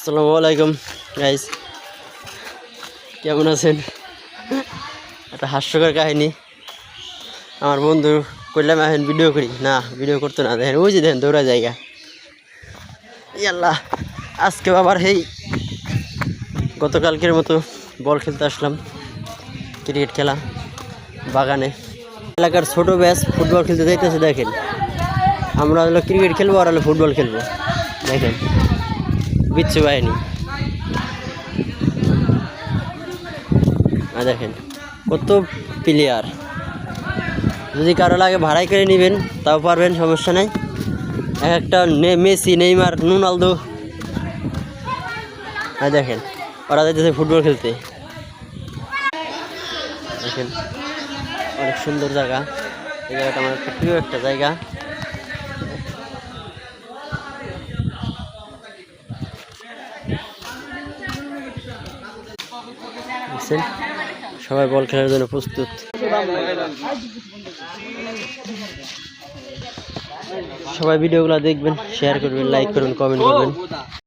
আসসালামু আলাইকুম গাইস, কেমন আছেন? একটা হাস্যকর কাহিনী। আমার বন্ধু করলাম এখন ভিডিও করি, না ভিডিও করতো না। দেখেন ওই যে দেখেন দৌড়া জায়গা। ইয়াল্লাহ, আজকে আবার এই গতকালকের মতো বল খেলতে আসলাম, ক্রিকেট খেলা বাগানে। এলাকার ছোট ব্যাচ ফুটবল খেলতে যাইতেছে। দেখেন আমরা হলো ক্রিকেট খেলবো আর হলো ফুটবল খেলবো। দেখেন বিচ্ছু বাহিনী, দেখেন কত প্লেয়ার। যদি কারো লাগে ভাড়াই করে নেবেন তাও পারবেন, সমস্যা নেই। একটা মেসি, নেইমার, রোনালদো। দেখেন ওরা যাইতেছে ফুটবল খেলতে। দেখেন অনেক সুন্দর জায়গা। এই জায়গাটা আমার একটা প্রিয় একটা জায়গা। সবাই বল খেলার জন্য প্রস্তুত। সবাই ভিডিওগুলো দেখবেন, শেয়ার করবেন, লাইক করবেন, কমেন্ট করবেন।